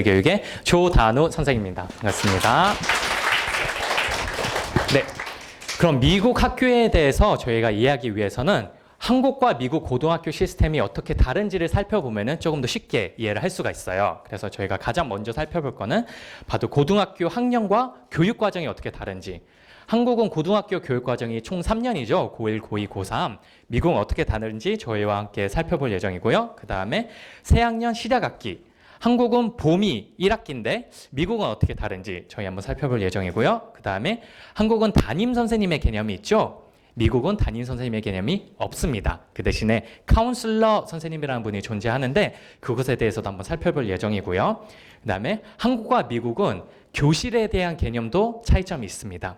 교육의 조단우 선생님입니다. 반갑습니다. 네, 그럼 미국 학교에 대해서 저희가 이해하기 위해서는 한국과 미국 고등학교 시스템이 어떻게 다른지를 살펴보면 조금 더 쉽게 이해를 할 수가 있어요. 그래서 저희가 가장 먼저 살펴볼 거는 바로 고등학교 학년과 교육 과정이 어떻게 다른지. 한국은 고등학교 교육 과정이 총 3년이죠. 고1, 고2, 고3. 미국은 어떻게 다른지 저희와 함께 살펴볼 예정이고요. 그 다음에 새학년 시작학기. 한국은 봄이 1학기인데 미국은 어떻게 다른지 저희 한번 살펴볼 예정이고요. 그 다음에 한국은 담임 선생님의 개념이 있죠. 미국은 담임 선생님의 개념이 없습니다. 그 대신에 카운슬러 선생님이라는 분이 존재하는데 그것에 대해서도 한번 살펴볼 예정이고요. 그 다음에 한국과 미국은 교실에 대한 개념도 차이점이 있습니다.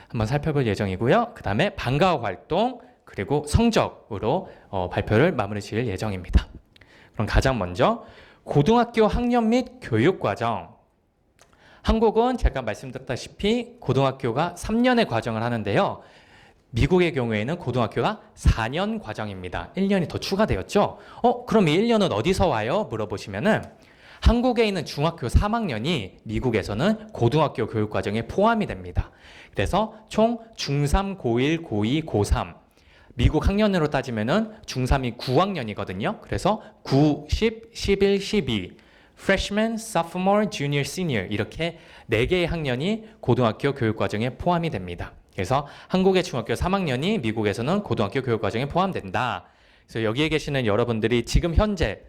한번 살펴볼 예정이고요. 그 다음에 방과후 활동 그리고 성적으로 발표를 마무리 지을 예정입니다. 그럼 가장 먼저 고등학교 학년 및 교육과정. 한국은 제가 말씀드렸다시피 고등학교가 3년의 과정을 하는데요. 미국의 경우에는 고등학교가 4년 과정입니다. 1년이 더 추가되었죠? 그럼 이 1년은 어디서 와요? 물어보시면은 한국에 있는 중학교 3학년이 미국에서는 고등학교 교육과정에 포함이 됩니다. 그래서 총 중3, 고1, 고2, 고3 미국 학년으로 따지면은 중3이 9학년이거든요. 그래서 9, 10, 11, 12 Freshman, Sophomore, Junior, Senior 이렇게 4개의 학년이 고등학교 교육과정에 포함이 됩니다. 그래서 한국의 중학교 3학년이 미국에서는 고등학교 교육과정에 포함된다. 그래서 여기에 계시는 여러분들이 지금 현재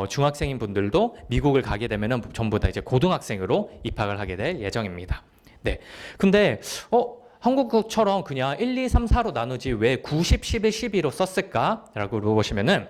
중학생인 분들도 미국을 가게 되면은 전부 다 이제 고등학생으로 입학을 하게 될 예정입니다. 네. 근데 한국처럼 그냥 1, 2, 3, 4로 나누지 왜 9, 10, 11, 12로 썼을까라고 물어보시면은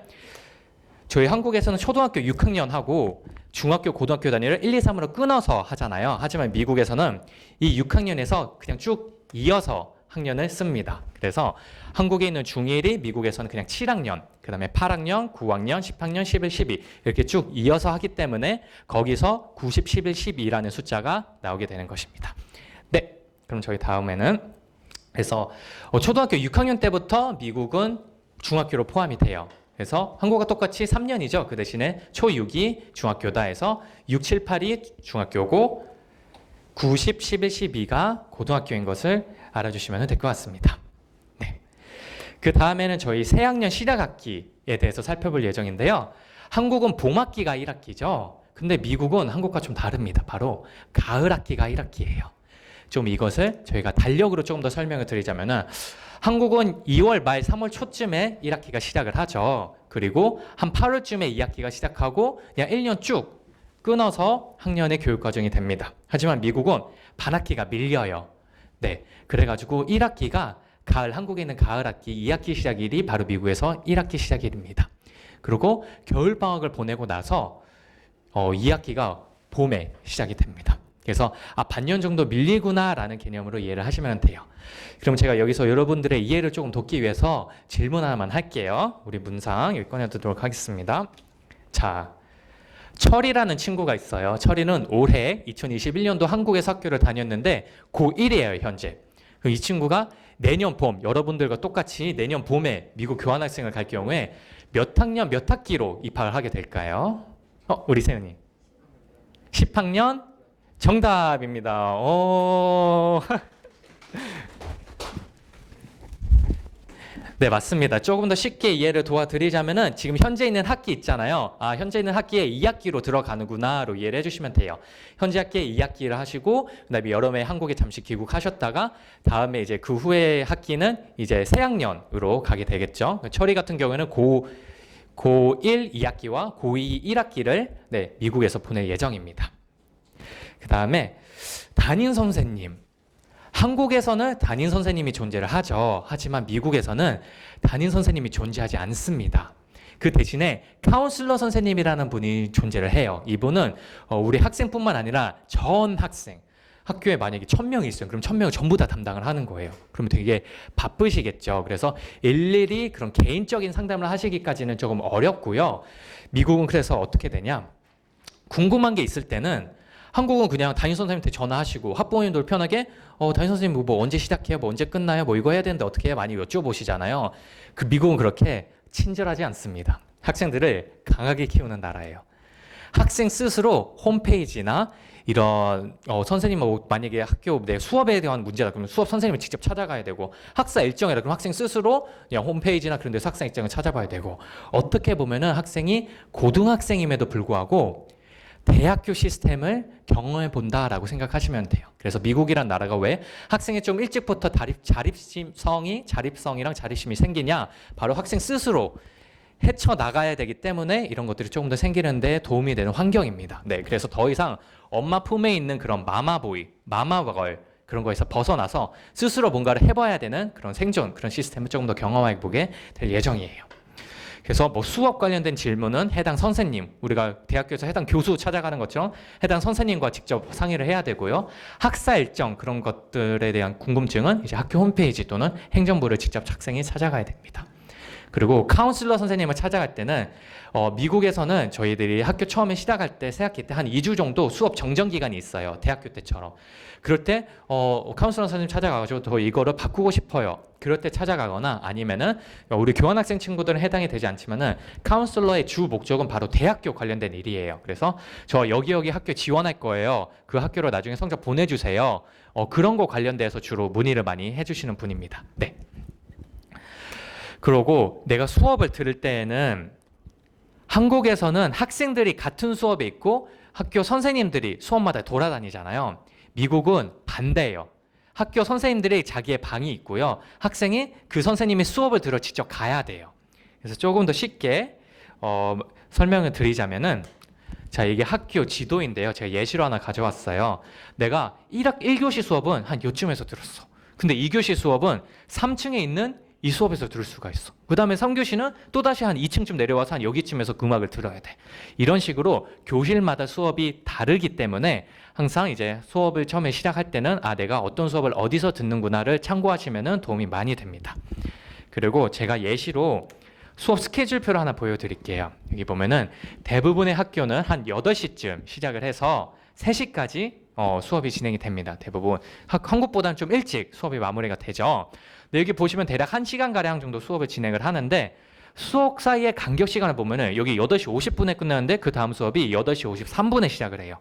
저희 한국에서는 초등학교 6학년 하고 중학교, 고등학교 단위를 1, 2, 3으로 끊어서 하잖아요. 하지만 미국에서는 이 6학년에서 그냥 쭉 이어서 학년을 씁니다. 그래서 한국에 있는 중1이 미국에서는 그냥 7학년, 그 다음에 8학년, 9학년, 10학년, 11, 12 이렇게 쭉 이어서 하기 때문에 거기서 90, 11, 12라는 숫자가 나오게 되는 것입니다. 네, 그럼 저희 다음에는 그래서 초등학교 6학년 때부터 미국은 중학교로 포함이 돼요. 그래서 한국과 똑같이 3년이죠. 그 대신에 초6이 중학교다 해서 6, 7, 8이 중학교고 9, 10, 11, 12가 고등학교인 것을 알아주시면 될 것 같습니다. 네. 그 다음에는 저희 새학년 시작학기에 대해서 살펴볼 예정인데요. 한국은 봄학기가 1학기죠. 근데 미국은 한국과 좀 다릅니다. 바로 가을학기가 1학기예요. 좀 이것을 저희가 달력으로 조금 더 설명을 드리자면은 한국은 2월 말 3월 초쯤에 1학기가 시작을 하죠. 그리고 한 8월쯤에 2학기가 시작하고 그냥 1년 쭉 끊어서 학년의 교육과정이 됩니다. 하지만 미국은 반학기가 밀려요. 네, 그래가지고 1학기가 가을, 한국에 있는 가을학기 2학기 시작일이 바로 미국에서 1학기 시작일입니다. 그리고 겨울방학을 보내고 나서 2학기가 봄에 시작이 됩니다. 그래서 반년 정도 밀리구나라는 개념으로 이해를 하시면 돼요. 그럼 제가 여기서 여러분들의 이해를 조금 돕기 위해서 질문 하나만 할게요. 우리 문상 여기 꺼내두도록 하겠습니다. 자, 철이라는 친구가 있어요. 철이는 올해 2021년도 한국에서 학교를 다녔는데 고1이에요, 현재. 이 친구가 내년 봄, 여러분들과 똑같이 내년 봄에 미국 교환학생을 갈 경우에 몇 학년, 몇 학기로 입학을 하게 될까요? 우리 세연이. 10학년? 정답입니다. 네, 맞습니다. 조금 더 쉽게 이해를 도와드리자면은 지금 현재 있는 학기 있잖아요. 현재 있는 학기에 2학기로 들어가는구나로 이해를 해주시면 돼요. 현재 학기에 2학기를 하시고 그다음에 여름에 한국에 잠시 귀국하셨다가 다음에 이제 그 후에 학기는 이제 새학년으로 가게 되겠죠. 철이 같은 경우에는 고1 2학기와 고2 1학기를 미국에서 보낼 예정입니다. 그 다음에 담임 선생님. 한국에서는 담임 선생님이 존재를 하죠. 하지만 미국에서는 담임 선생님이 존재하지 않습니다. 그 대신에 카운슬러 선생님이라는 분이 존재를 해요. 이분은 우리 학생뿐만 아니라 전 학생, 학교에 만약에 1000명이 있어요. 그럼 1000명을 전부 다 담당을 하는 거예요. 그러면 되게 바쁘시겠죠. 그래서 일일이 그런 개인적인 상담을 하시기까지는 조금 어렵고요. 미국은 그래서 어떻게 되냐? 궁금한 게 있을 때는 한국은 그냥 담임 선생님한테 전화하시고 학부모님들 편하게 담임 선생님 뭐 언제 시작해요? 뭐 언제 끝나요? 뭐 이거 해야 되는데 어떻게 해요? 많이 여쭤보시잖아요. 그 미국은 그렇게 친절하지 않습니다. 학생들을 강하게 키우는 나라예요. 학생 스스로 홈페이지나 이런 선생님 만약에 학교 내 수업에 대한 문제다 그러면 수업 선생님을 직접 찾아가야 되고 학사 일정이라 그럼 학생 스스로 그냥 홈페이지나 그런 데서 학생 일정을 찾아봐야 되고 어떻게 보면은 학생이 고등학생임에도 불구하고 대학교 시스템을 경험해 본다라고 생각하시면 돼요. 그래서 미국이란 나라가 왜 학생이 좀 일찍부터 자립성이랑 자립심이 생기냐? 바로 학생 스스로 헤쳐나가야 되기 때문에 이런 것들이 조금 더 생기는데 도움이 되는 환경입니다. 네, 그래서 더 이상 엄마 품에 있는 그런 마마보이, 마마걸 그런 거에서 벗어나서 스스로 뭔가를 해봐야 되는 그런 생존, 그런 시스템을 조금 더 경험해 보게 될 예정이에요. 그래서 뭐 수업 관련된 질문은 해당 선생님, 우리가 대학교에서 해당 교수 찾아가는 것처럼 해당 선생님과 직접 상의를 해야 되고요. 학사 일정 그런 것들에 대한 궁금증은 이제 학교 홈페이지 또는 행정부를 직접 학생이 찾아가야 됩니다. 그리고 카운슬러 선생님을 찾아갈 때는 미국에서는 저희들이 학교 처음에 시작할 때 새학기 때 한 2주 정도 수업 정정 기간이 있어요. 대학교 때처럼. 그럴 때 카운슬러 선생님 찾아가가지고 더 이거를 바꾸고 싶어요. 그럴 때 찾아가거나 아니면은 우리 교환학생 친구들은 해당이 되지 않지만은 카운슬러의 주 목적은 바로 대학교 관련된 일이에요. 그래서 저 여기 학교 지원할 거예요. 그 학교로 나중에 성적 보내주세요. 그런 거 관련돼서 주로 문의를 많이 해주시는 분입니다. 네. 그러고 내가 수업을 들을 때에는 한국에서는 학생들이 같은 수업에 있고 학교 선생님들이 수업마다 돌아다니잖아요. 미국은 반대예요. 학교 선생님들이 자기의 방이 있고요. 학생이 그 선생님의 수업을 들어 직접 가야 돼요. 그래서 조금 더 쉽게 설명을 드리자면은 자, 이게 학교 지도인데요. 제가 예시로 하나 가져왔어요. 내가 1교시 수업은 한 요쯤에서 들었어. 근데 2교시 수업은 3층에 있는 이 수업에서 들을 수가 있어. 그 다음에 3교시는 또다시 한 2층쯤 내려와서 한 여기쯤에서 그 음악을 들어야 돼. 이런 식으로 교실마다 수업이 다르기 때문에 항상 이제 수업을 처음에 시작할 때는 내가 어떤 수업을 어디서 듣는구나를 참고하시면 도움이 많이 됩니다. 그리고 제가 예시로 수업 스케줄표를 하나 보여드릴게요. 여기 보면은 대부분의 학교는 한 8시쯤 시작을 해서 3시까지 수업이 진행이 됩니다. 대부분 한국보다는 좀 일찍 수업이 마무리가 되죠. 근데 여기 보시면 대략 1시간가량 정도 수업을 진행을 하는데 수업 사이의 간격 시간을 보면은 여기 8시 50분에 끝나는데 그 다음 수업이 8시 53분에 시작을 해요.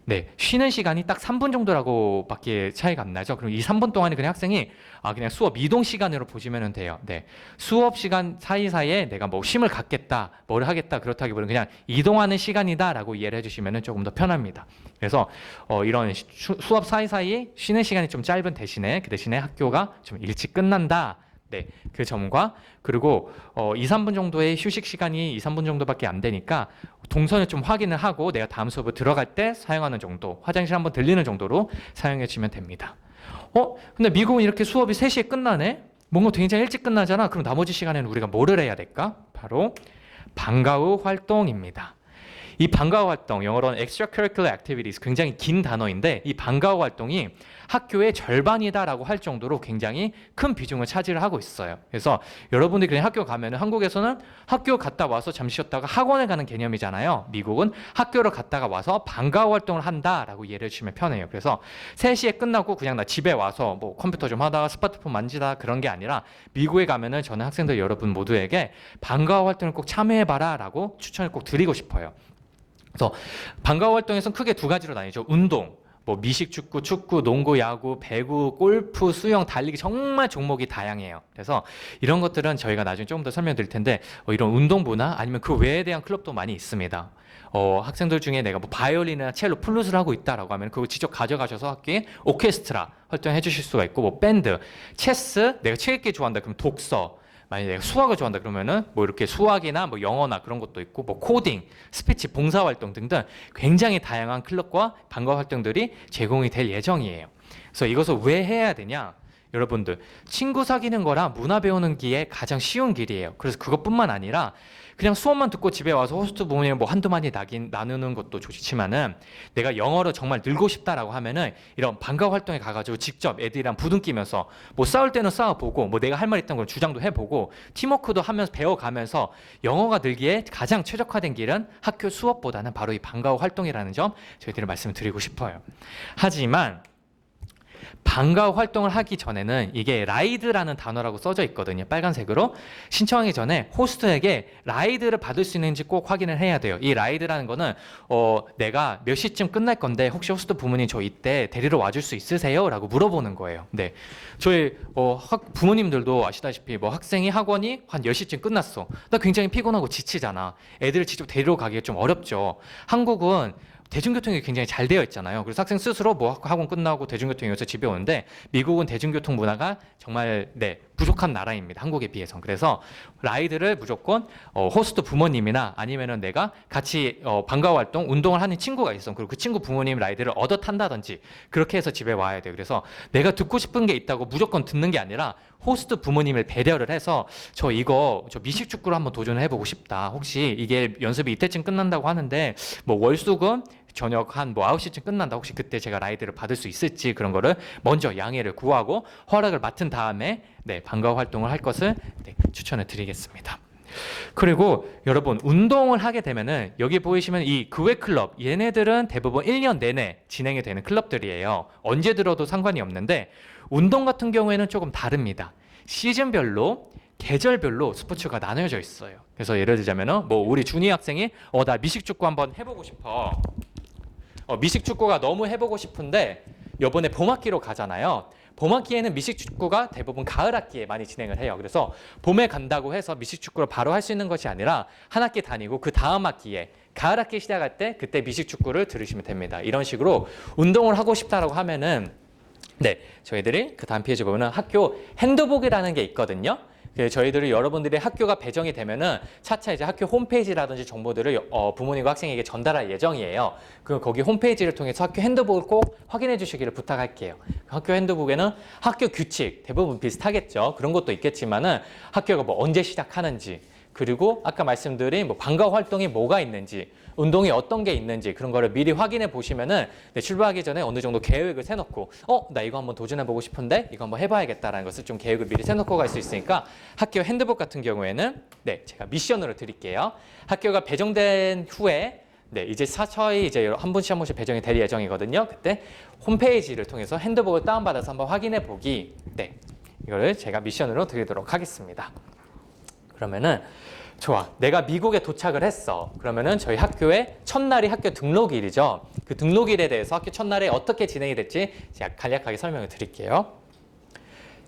네, 쉬는 시간이 딱 3분 정도라고 밖에 차이가 안 나죠. 그럼 이 3분 동안에 그냥 학생이 그냥 수업 이동 시간으로 보시면 돼요. 네, 수업 시간 사이사이에 내가 뭐 쉼을 갖겠다, 뭘 하겠다 그렇다기보다는 그냥 이동하는 시간이다라고 이해를 해주시면 조금 더 편합니다. 그래서 이런 수업 사이사이에 쉬는 시간이 좀 짧은 대신에 그 대신에 학교가 좀 일찍 끝난다. 네, 그 점과 그리고 2, 3분 정도의 휴식 시간이 2, 3분 정도밖에 안 되니까 동선을 좀 확인을 하고 내가 다음 수업을 들어갈 때 사용하는 정도, 화장실 한번 들리는 정도로 사용해 주면 됩니다. 근데 미국은 이렇게 수업이 3시에 끝나네? 뭔가 굉장히 일찍 끝나잖아. 그럼 나머지 시간에는 우리가 뭐를 해야 될까? 바로 방과 후 활동입니다. 이 방과 후 활동, 영어로는 extracurricular activities, 굉장히 긴 단어인데 이 방과 후 활동이 학교의 절반이다라고 할 정도로 굉장히 큰 비중을 차지를 하고 있어요. 그래서 여러분들이 그냥 학교 가면은 한국에서는 학교 갔다 와서 잠시 쉬었다가 학원을 가는 개념이잖아요. 미국은 학교를 갔다가 와서 방과 후 활동을 한다라고 이해를 해주시면 편해요. 그래서 3시에 끝나고 그냥 나 집에 와서 뭐 컴퓨터 좀 하다가 스마트폰 만지다 그런 게 아니라 미국에 가면은 저는 학생들 여러분 모두에게 방과 후 활동을 꼭 참여해봐라라고 추천을 꼭 드리고 싶어요. 그래서 방과 후 활동에서는 크게 2가지로 나뉘죠. 운동, 뭐 미식축구, 축구, 농구, 야구, 배구, 골프, 수영, 달리기 정말 종목이 다양해요. 그래서 이런 것들은 저희가 나중에 조금 더 설명드릴 텐데 이런 운동 문화 아니면 그 외에 대한 클럽도 많이 있습니다. 학생들 중에 내가 뭐 바이올린이나 첼로, 플룻을 하고 있다라고 하면 그거 직접 가져가셔서 학교에 오케스트라 활동해 주실 수가 있고 뭐 밴드, 체스, 내가 책 읽기 좋아한다 그럼 독서, 만약에 내가 수학을 좋아한다 그러면은 뭐 이렇게 수학이나 뭐 영어나 그런 것도 있고 뭐 코딩, 스피치, 봉사활동 등등 굉장히 다양한 클럽과 방과 활동들이 제공이 될 예정이에요. 그래서 이것을 왜 해야 되냐? 여러분들 친구 사귀는 거랑 문화 배우는 길에 가장 쉬운 길이에요. 그래서 그것뿐만 아니라 그냥 수업만 듣고 집에 와서 호스트 부모님 뭐 한두 마디 나누는 것도 좋지만은 내가 영어를 정말 늘고 싶다라고 하면은 이런 방과 활동에 가가지고 직접 애들이랑 부둥 끼면서 뭐 싸울 때는 싸워보고 뭐 내가 할 말 있던 걸 주장도 해보고 팀워크도 하면서 배워가면서 영어가 늘기에 가장 최적화된 길은 학교 수업보다는 바로 이 방과 후 활동이라는 점 저희들이 말씀을 드리고 싶어요. 하지만 방과 후 활동을 하기 전에는 이게 라이드라는 단어라고 써져 있거든요. 빨간색으로. 신청하기 전에 호스트에게 라이드를 받을 수 있는지 꼭 확인을 해야 돼요. 이 라이드라는 거는 내가 몇 시쯤 끝날 건데 혹시 호스트 부모님 저 이때 데리러 와줄 수 있으세요? 라고 물어보는 거예요. 네, 저희 부모님들도 아시다시피 뭐 학생이 학원이 한 10시쯤 끝났어. 나 굉장히 피곤하고 지치잖아. 애들을 직접 데리러 가기가 좀 어렵죠. 한국은 대중교통이 굉장히 잘 되어 있잖아요. 그래서 학생 스스로 뭐 학원 끝나고 대중교통 이용해서 집에 오는데 미국은 대중교통 문화가 정말 부족한 나라입니다. 한국에 비해서. 그래서 라이드를 무조건 호스트 부모님이나 아니면은 내가 같이 방과 활동 운동을 하는 친구가 있어. 그리고 그 친구 부모님 라이드를 얻어 탄다든지 그렇게 해서 집에 와야 돼요. 그래서 내가 듣고 싶은 게 있다고 무조건 듣는 게 아니라 호스트 부모님을 배려를 해서 저 미식 축구를 한번 도전을 해보고 싶다. 혹시 이게 연습이 이때쯤 끝난다고 하는데 뭐 월수금 저녁 한 9시쯤 끝난다. 혹시 그때 제가 라이드를 받을 수 있을지 그런 거를 먼저 양해를 구하고 허락을 맡은 다음에 방과 활동을 할 것을 추천을 드리겠습니다. 그리고 여러분 운동을 하게 되면은 여기 보이시면 이 교회 클럽 얘네들은 대부분 1년 내내 진행이 되는 클럽들이에요. 언제 들어도 상관이 없는데 운동 같은 경우에는 조금 다릅니다. 시즌별로 계절별로 스포츠가 나눠져 있어요. 그래서 예를 들자면은 뭐 우리 준이 학생이 나 미식축구 한번 해보고 싶어. 미식축구가 너무 해보고 싶은데 이번에 봄학기로 가잖아요. 봄학기에는 미식축구가 대부분 가을 학기에 많이 진행을 해요. 그래서 봄에 간다고 해서 미식축구를 바로 할 수 있는 것이 아니라 한 학기 다니고 그 다음 학기에 가을 학기 시작할 때 그때 미식축구를 들으시면 됩니다. 이런 식으로 운동을 하고 싶다라고 하면은 저희들이 그 다음 페이지 보면은 학교 핸드북이라는 게 있거든요. 저희들이 여러분들의 학교가 배정이 되면은 차차 이제 학교 홈페이지라든지 정보들을 부모님과 학생에게 전달할 예정이에요. 거기 홈페이지를 통해서 학교 핸드북을 꼭 확인해 주시기를 부탁할게요. 학교 핸드북에는 학교 규칙 대부분 비슷하겠죠. 그런 것도 있겠지만은 학교가 뭐 언제 시작하는지 그리고 아까 말씀드린 뭐 방과 활동이 뭐가 있는지 운동이 어떤 게 있는지 그런 거를 미리 확인해 보시면은 출발하기 전에 어느 정도 계획을 세놓고 나 이거 한번 도전해보고 싶은데 이거 한번 해봐야겠다라는 것을 좀 계획을 미리 세놓고 갈 수 있으니까 학교 핸드북 같은 경우에는 제가 미션으로 드릴게요. 학교가 배정된 후에 이제 서서히 이제 한 분씩 한 분씩 배정이 될 예정이거든요. 그때 홈페이지를 통해서 핸드북을 다운받아서 한번 확인해 보기 이거를 제가 미션으로 드리도록 하겠습니다. 그러면은 좋아. 내가 미국에 도착을 했어. 그러면은 저희 학교의 첫날이 학교 등록일이죠. 그 등록일에 대해서 학교 첫날에 어떻게 진행이 될지 제가 간략하게 설명을 드릴게요.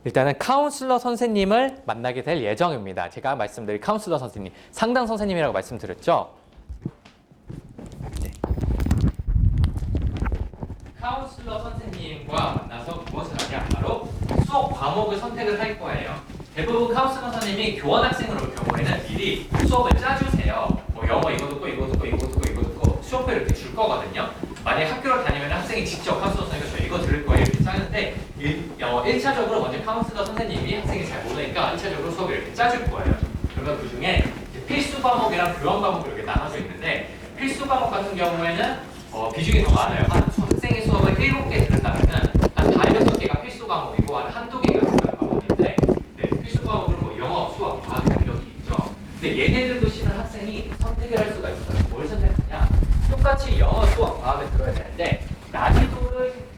일단은 카운슬러 선생님을 만나게 될 예정입니다. 제가 말씀드린 카운슬러 선생님, 상담 선생님이라고 말씀드렸죠. 카운슬러 선생님과 만나서 무엇을 하냐? 바로 수업 과목을 선택을 할 거예요. 대부분 카운슬러 선생님이 교원 학생으로 올 경우에는 미리 수업을 짜주세요. 뭐 영어 이거 듣고 이거 듣고 이거 듣고 이거 듣고 수업을 이렇게 줄 거거든요. 만약에 학교를 다니면 학생이 직접 카운슬러 선생님이 저 이거 들을 거예요 이렇게 짜는데 1차적으로 먼저 카운슬러 선생님이 학생이 잘 모르니까 1차적으로 수업을 이렇게 짜줄 거예요. 그러면 그 중에 필수 과목이랑 교원 과목이 이렇게 나눠져 있는데 필수 과목 같은 경우에는 비중이 더 많아요. 학생이 수업을 7개 들은다면은 한 5-6개가 필수 과목이고 한두 개가 교원 과목인데 필수 과목으로 뭐 영어, 수학, 과학 이렇게 있죠. 근데 얘네들도 싫은 학생이 선택을 할 수가 있어요. 뭘 선택하냐? 똑같이 영어, 수학, 과학을 들어야 되는데 난이도를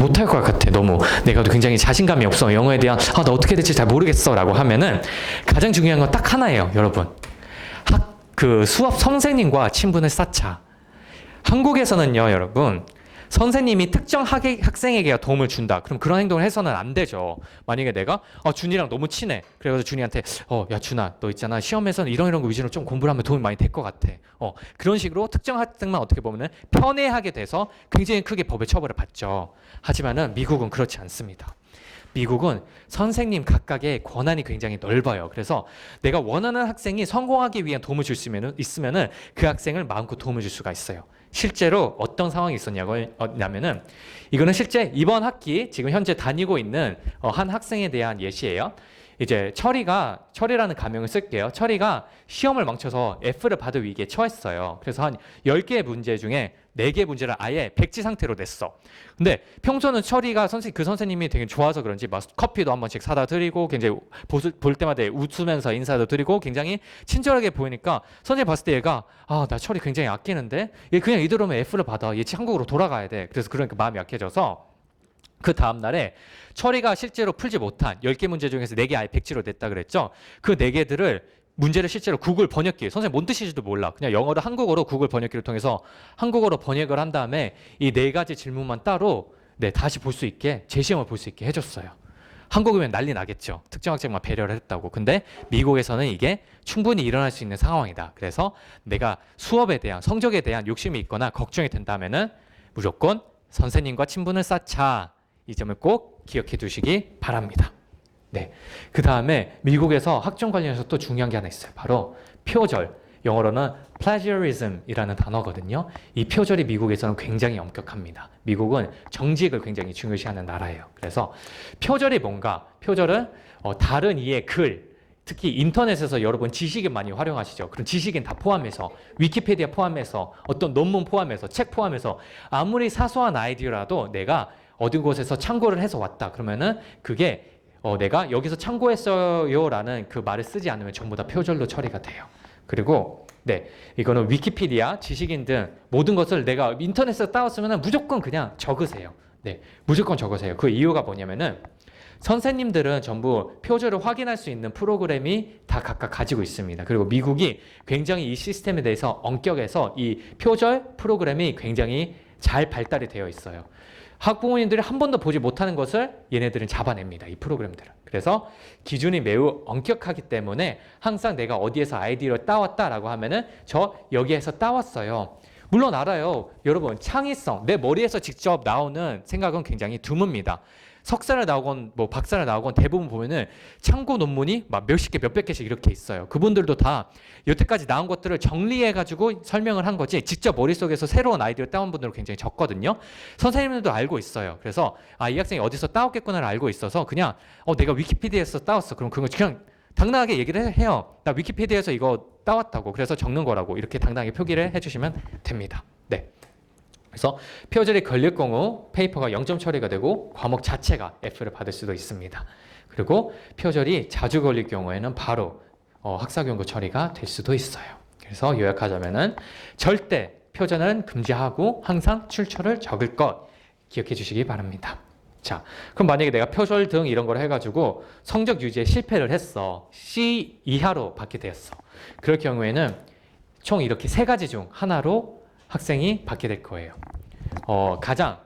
못할 것 같아. 너무 내가 굉장히 자신감이 없어. 영어에 대한 나 어떻게 될지 잘 모르겠어 라고 하면은 가장 중요한 건 딱 하나예요. 여러분. 수업 선생님과 친분을 쌓자. 한국에서는요, 여러분. 선생님이 특정 학생에게 도움을 준다. 그럼 그런 행동을 해서는 안 되죠. 만약에 내가 준이랑 너무 친해. 그래서 준이한테 야 준아 너 있잖아 시험에서는 이런 거 위주로 좀 공부를 하면 도움이 많이 될 것 같아. 그런 식으로 특정 학생만 어떻게 보면은 편애하게 돼서 굉장히 크게 법의 처벌을 받죠. 하지만은 미국은 그렇지 않습니다. 미국은 선생님 각각의 권한이 굉장히 넓어요. 그래서 내가 원하는 학생이 성공하기 위한 도움을 줄 수 있으면은 그 학생을 마음껏 도움을 줄 수가 있어요. 실제로 어떤 상황이 있었냐면은 이거는 실제 이번 학기 지금 현재 다니고 있는 한 학생에 대한 예시예요. 이제 철이라는 가명을 쓸게요. 철이가 시험을 망쳐서 F를 받을 위기에 처했어요. 그래서 한 10개의 문제 중에 4개 문제를 아예 백지 상태로 냈어. 근데 평소는 철이가 그 선생님이 되게 좋아서 그런지 막 커피도 한 번씩 사다 드리고 굉장히 볼 때마다 웃으면서 인사도 드리고 굉장히 친절하게 보이니까 선생님 봤을 때 얘가 나 철이 굉장히 아끼는데 얘 그냥 이대로면 F를 받아. 얘 한국으로 돌아가야 돼. 그래서 그러니까 마음이 약해져서 그 다음날에 철이가 실제로 풀지 못한 10개 문제 중에서 4개 아예 백지로 냈다 그랬죠. 그 4개들을 문제를 실제로 구글 번역기, 선생님 뭔 뜻인지도 몰라. 그냥 영어를 한국어로 구글 번역기를 통해서 한국어로 번역을 한 다음에 이 4가지 질문만 따로 다시 볼 수 있게 재시험을 볼 수 있게 해줬어요. 한국이면 난리 나겠죠. 특정 학생만 배려를 했다고. 근데 미국에서는 이게 충분히 일어날 수 있는 상황이다. 그래서 내가 수업에 대한 성적에 대한 욕심이 있거나 걱정이 된다면은 무조건 선생님과 친분을 쌓자. 이 점을 꼭 기억해 두시기 바랍니다. 네. 그 다음에 미국에서 학종 관련해서 또 중요한 게 하나 있어요. 바로 표절. 영어로는 plagiarism이라는 단어거든요. 이 표절이 미국에서는 굉장히 엄격합니다. 미국은 정직을 굉장히 중요시하는 나라예요. 그래서 표절이 뭔가? 표절은 다른 이의 글, 특히 인터넷에서 여러분 지식인 많이 활용하시죠. 그럼 지식인 다 포함해서 위키피디아 포함해서 어떤 논문 포함해서 책 포함해서 아무리 사소한 아이디어라도 내가 어디 곳에서 참고를 해서 왔다. 그러면은 그게 내가 여기서 참고했어요라는 그 말을 쓰지 않으면 전부 다 표절로 처리가 돼요. 그리고 이거는 위키피디아, 지식인 등 모든 것을 내가 인터넷에서 따왔으면 무조건 그냥 적으세요. 무조건 적으세요. 그 이유가 뭐냐면은 선생님들은 전부 표절을 확인할 수 있는 프로그램이 다 각각 가지고 있습니다. 그리고 미국이 굉장히 이 시스템에 대해서 엄격해서 이 표절 프로그램이 굉장히 잘 발달이 되어 있어요. 학부모님들이 한 번도 보지 못하는 것을 얘네들은 잡아냅니다. 이 프로그램들은. 그래서 기준이 매우 엄격하기 때문에 항상 내가 어디에서 아이디어를 따왔다라고 하면은 저 여기에서 따왔어요. 물론 알아요. 여러분 창의성, 내 머리에서 직접 나오는 생각은 굉장히 드뭅니다. 석사를 나오건 뭐 박사를 나오건 대부분 보면은 참고 논문이 막 몇십 개, 몇백 개씩 이렇게 있어요. 그분들도 다 여태까지 나온 것들을 정리해가지고 설명을 한 거지 직접 머릿속에서 새로운 아이디어를 따온 분들은 굉장히 적거든요. 선생님들도 알고 있어요. 그래서 이 학생이 어디서 따왔겠구나를 알고 있어서 그냥 내가 위키피디아에서 따왔어. 그럼 그거 그냥 당당하게 얘기를 해요. 나 위키피디아에서 이거 따왔다고. 그래서 적는 거라고 이렇게 당당하게 표기를 해주시면 됩니다. 그래서 표절이 걸릴 경우 페이퍼가 0점 처리가 되고 과목 자체가 F를 받을 수도 있습니다. 그리고 표절이 자주 걸릴 경우에는 바로 학사경고 처리가 될 수도 있어요. 그래서 요약하자면은 절대 표절은 금지하고 항상 출처를 적을 것 기억해 주시기 바랍니다. 자, 그럼 만약에 내가 표절 등 이런 걸 해가지고 성적 유지에 실패를 했어. C 이하로 받게 되었어. 그럴 경우에는 총 이렇게 3가지 중 하나로 학생이 받게 될 거예요. 가장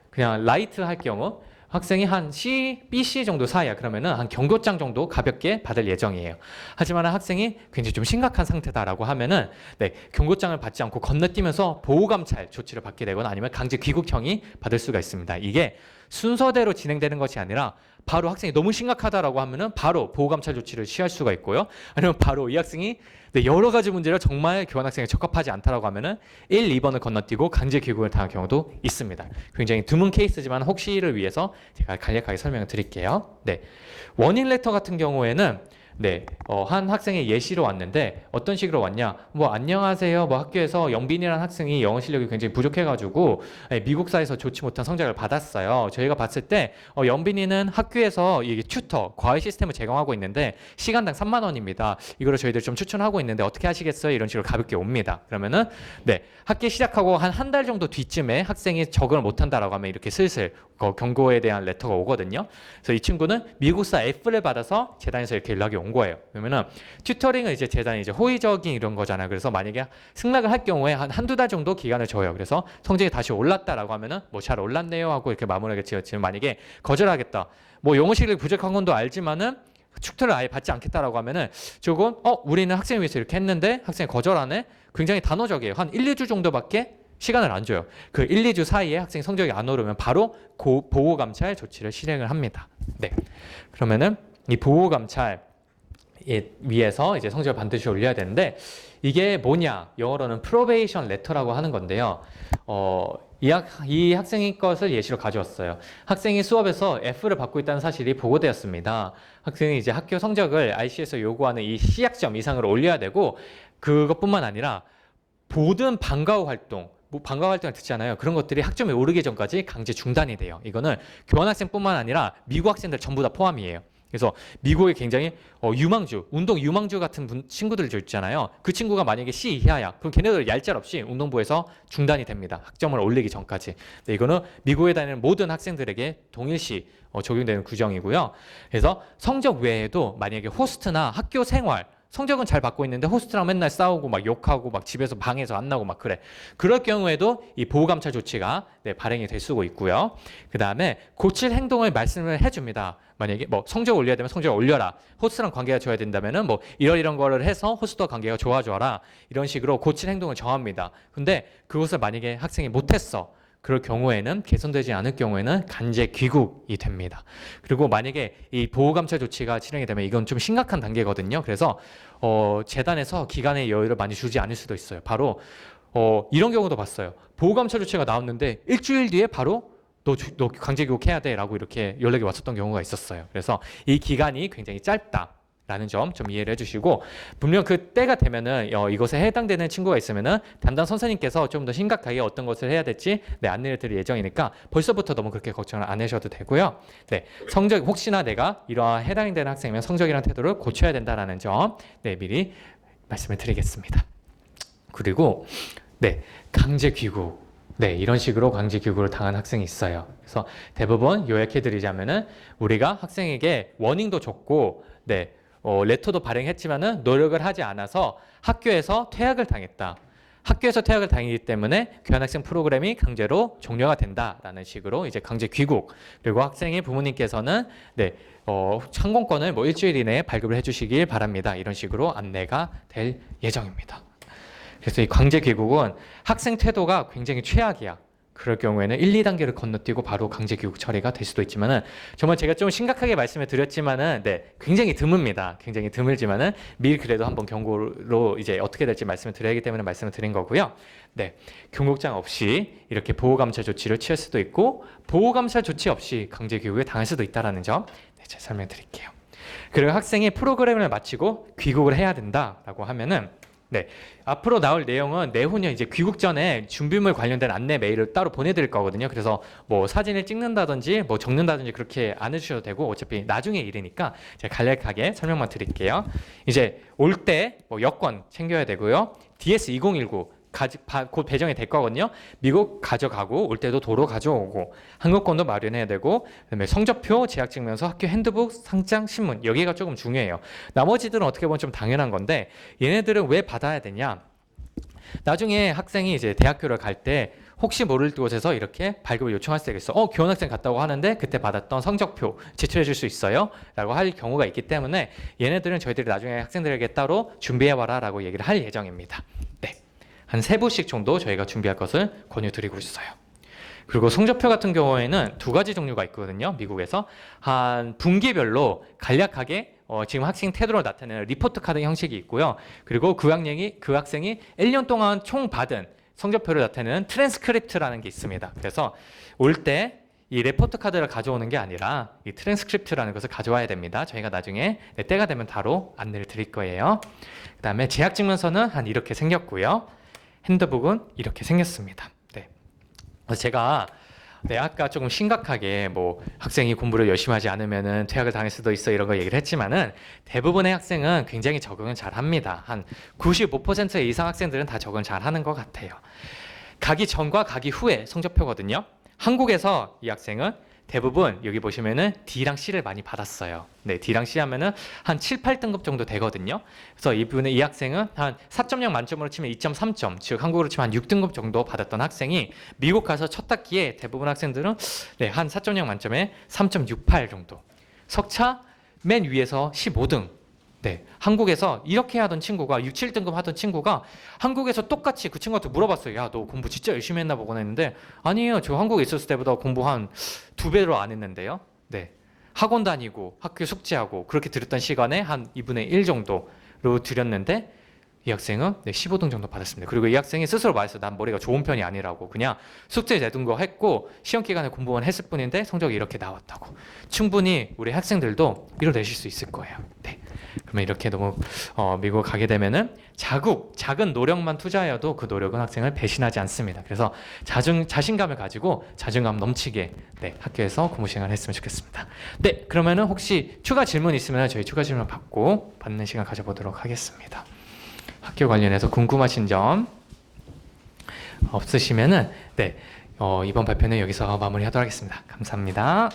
그냥 라이트 할 경우 학생이 한 C, BC 정도 사이야. 그러면은 한 경고장 정도 가볍게 받을 예정이에요. 하지만 학생이 굉장히 좀 심각한 상태다라고 하면은 경고장을 받지 않고 건너뛰면서 보호감찰 조치를 받게 되거나 아니면 강제 귀국형이 받을 수가 있습니다. 이게 순서대로 진행되는 것이 아니라 바로 학생이 너무 심각하다라고 하면은 바로 보호감찰 조치를 취할 수가 있고요. 아니면 바로 이 학생이 여러 가지 문제를 정말 교환학생에 적합하지 않다라고 하면은 1, 2번을 건너뛰고 강제 귀국을 당할 경우도 있습니다. 굉장히 드문 케이스지만 혹시를 위해서 제가 간략하게 설명을 드릴게요. 워닝 레터 같은 경우에는 네, 한 학생이 예시로 왔는데 어떤 식으로 왔냐? 뭐 안녕하세요. 뭐 학교에서 영빈이라는 학생이 영어 실력이 굉장히 부족해가지고 미국사에서 좋지 못한 성적을 받았어요. 저희가 봤을 때 영빈이는 학교에서 이게 튜터, 과외 시스템을 제공하고 있는데 시간당 3만 원입니다. 이거를 저희들 좀 추천하고 있는데 어떻게 하시겠어요? 이런 식으로 가볍게 옵니다. 그러면은 네, 학기 시작하고 한 달 정도 뒤쯤에 학생이 적응을 못한다라고 하면 이렇게 슬슬 경고에 대한 레터가 오거든요. 그래서 이 친구는 미국사 F를 받아서 재단에서 이렇게 연락이 온 거예요. 그러면은 튜터링은 이제 재단이 이제 호의적인 이런 거잖아요. 그래서 만약에 승낙을 할 경우에 한두 달 정도 기간을 줘요. 그래서 성적이 다시 올랐다라고 하면은 뭐 잘 올랐네요 하고 이렇게 마무리하게 지었지만 만약에 거절하겠다. 뭐 영어 실력이 부족한 건도 알지만은 튜터를 아예 받지 않겠다라고 하면은 조금 우리는 학생을 위해서 이렇게 했는데 학생이 거절하네. 굉장히 단호적이에요. 한 1, 2주 정도밖에 시간을 안 줘요. 그 1, 2주 사이에 학생 성적이 안 오르면 바로 보호 감찰 조치를 실행을 합니다. 네. 그러면은 이 보호 감찰 위해서 이제 성적을 반드시 올려야 되는데 이게 뭐냐? 영어로는 프로베이션 레터라고 하는 건데요. 이 학생의 것을 예시로 가져왔어요. 학생이 수업에서 F를 받고 있다는 사실이 보고되었습니다. 학생이 이제 학교 성적을 IC에서 요구하는 이 C학점 이상으로 올려야 되고 그것뿐만 아니라 모든 방과 후 활동, 방과 후 활동을 듣잖아요. 그런 것들이 학점이 오르기 전까지 강제 중단이 돼요. 이거는 교환학생뿐만 아니라 미국 학생들 전부 다 포함이에요. 그래서 미국에 굉장히 유망주, 운동 유망주 같은 친구들 있잖아요. 그 친구가 만약에 C 이하야. 그럼 걔네들 얄짤없이 운동부에서 중단이 됩니다. 학점을 올리기 전까지. 네, 이거는 미국에 다니는 모든 학생들에게 동일시 적용되는 규정이고요. 그래서 성적 외에도 만약에 호스트나 학교 생활, 성적은 잘 받고 있는데 호스트랑 맨날 싸우고 막 욕하고 막 집에서 방에서 안 나고 막 그래. 그럴 경우에도 이 보호감찰 조치가 발행이 될 수가 있고요. 그 다음에 고칠 행동을 말씀을 해줍니다. 만약에 뭐 성적 올려야 되면 성적을 올려라. 호스트랑 관계가 좋아야 된다면은 뭐 이런 거를 해서 호스트와 관계가 좋아져라. 이런 식으로 고칠 행동을 정합니다. 근데 그것을 만약에 학생이 못했어. 그럴 경우에는 개선되지 않을 경우에는 강제 귀국이 됩니다. 그리고 만약에 이 보호감찰 조치가 실행이 되면 이건 좀 심각한 단계거든요. 그래서 재단에서 기간의 여유를 많이 주지 않을 수도 있어요. 바로 이런 경우도 봤어요. 보호감찰 조치가 나왔는데 일주일 뒤에 바로 너 강제 교육해야 돼 라고 이렇게 연락이 왔었던 경우가 있었어요. 그래서 이 기간이 굉장히 짧다. 라는 점 좀 이해를 해주시고 분명 그 때가 되면은 이것에 해당되는 친구가 있으면은 담당 선생님께서 좀 더 심각하게 어떤 것을 해야 될지 안내를 드릴 예정이니까 벌써부터 너무 그렇게 걱정을 안 하셔도 되고요. 네, 성적 혹시나 내가 이러한 해당되는 학생이면 성적이란 태도를 고쳐야 된다라는 점 미리 말씀을 드리겠습니다. 그리고 강제 귀국. 이런 식으로 강제 귀국을 당한 학생이 있어요. 그래서 대부분 요약해드리자면은 우리가 학생에게 워닝도 줬고, 레터도 발행했지만은 노력을 하지 않아서 학교에서 퇴학을 당했다. 학교에서 퇴학을 당했기 때문에 교환학생 프로그램이 강제로 종료가 된다라는 식으로 이제 강제 귀국. 그리고 학생의 부모님께서는 항공권을 뭐 일주일 이내에 발급을 해주시길 바랍니다. 이런 식으로 안내가 될 예정입니다. 그래서 이 강제 귀국은 학생 태도가 굉장히 최악이야. 그럴 경우에는 1, 2단계를 건너뛰고 바로 강제 귀국 처리가 될 수도 있지만은 정말 제가 좀 심각하게 말씀을 드렸지만은 굉장히 드뭅니다. 굉장히 드물지만은 미리 그래도 한번 경고로 이제 어떻게 될지 말씀을 드려야 하기 때문에 말씀을 드린 거고요. 경고장 없이 이렇게 보호감찰 조치를 취할 수도 있고 보호감찰 조치 없이 강제 귀국에 당할 수도 있다라는 점 제가 설명드릴게요. 그리고 학생이 프로그램을 마치고 귀국을 해야 된다라고 하면은 앞으로 나올 내용은 내후년 이제 귀국 전에 준비물 관련된 안내 메일을 따로 보내드릴 거거든요. 그래서 뭐 사진을 찍는다든지 뭐 적는다든지 그렇게 안 해주셔도 되고 어차피 나중에 일이니까 제가 간략하게 설명만 드릴게요. 이제 올 때 뭐 여권 챙겨야 되고요. DS2019 곧 배정이 될 거거든요. 미국 가져가고 올 때도 도로 가져오고 항공권도 마련해야 되고 그다음에 성적표, 재학증명서, 학교 핸드북, 상장, 신문 여기가 조금 중요해요. 나머지들은 어떻게 보면 좀 당연한 건데 얘네들은 왜 받아야 되냐? 나중에 학생이 이제 대학교를 갈 때 혹시 모를 곳에서 이렇게 발급을 요청할 수가 있어. 교환학생 갔다고 하는데 그때 받았던 성적표 제출해 줄 수 있어요? 라고 할 경우가 있기 때문에 얘네들은 저희들이 나중에 학생들에게 따로 준비해와라 라고 얘기를 할 예정입니다. 한 3부씩 정도 저희가 준비할 것을 권유드리고 있어요. 그리고 성적표 같은 경우에는 2가지 종류가 있거든요. 미국에서 한 분기별로 간략하게 지금 학생 태도를 나타내는 리포트 카드 형식이 있고요. 그리고 그 학생이 1년 동안 총 받은 성적표를 나타내는 트랜스크립트라는 게 있습니다. 그래서 올 때 이 레포트 카드를 가져오는 게 아니라 이 트랜스크립트라는 것을 가져와야 됩니다. 저희가 나중에 때가 되면 바로 안내를 드릴 거예요. 그 다음에 재학 증명서는 한 이렇게 생겼고요. 핸드북은 이렇게 생겼습니다. 네. 그래서 제가 아까 조금 심각하게 뭐 학생이 공부를 열심히 하지 않으면은 퇴학을 당할 수도 있어 이런 거 얘기를 했지만은 대부분의 학생은 굉장히 적응을 잘 합니다. 한 95% 이상 학생들은 다 적응을 잘 하는 것 같아요. 가기 전과 가기 후의 성적표거든요. 한국에서 이 학생은 대부분 여기 보시면은 D랑 C를 많이 받았어요. 네, D랑 C 하면은 한 7, 8등급 정도 되거든요. 그래서 이 학생은 한 4.0 만점으로 치면 2.3점, 즉 한국으로 치면 한 6등급 정도 받았던 학생이 미국 가서 첫 학기에 대부분 학생들은 한 4.0 만점에 3.68 정도. 석차 맨 위에서 15등. 네, 한국에서 이렇게 하던 친구가 6, 7등급 하던 친구가 한국에서 똑같이 그 친구한테 물어봤어요. 야, 너 공부 진짜 열심히 했나 보거나 했는데 아니에요. 저 한국에 있었을 때보다 공부 한 2배로 안 했는데요. 네, 학원 다니고 학교 숙제하고 그렇게 들었던 시간에 한 2분의 1 정도로 들였는데 이 학생은 15등 정도 받았습니다. 그리고 이 학생이 스스로 말했어요. 난 머리가 좋은 편이 아니라고. 그냥 숙제 내둔 거 했고 시험 기간에 공부만 했을 뿐인데 성적이 이렇게 나왔다고. 충분히 우리 학생들도 이뤄내실 수 있을 거예요. 네. 그러면 이렇게 너무 미국 가게 되면은 작은 노력만 투자해도 그 노력은 학생을 배신하지 않습니다. 그래서 자신감을 가지고 자존감 넘치게 학교에서 공부 시간을 했으면 좋겠습니다. 네, 그러면은 혹시 추가 질문 있으면 저희 추가 질문 받는 시간 가져보도록 하겠습니다. 학교 관련해서 궁금하신 점 없으시면은 이번 발표는 여기서 마무리하도록 하겠습니다. 감사합니다.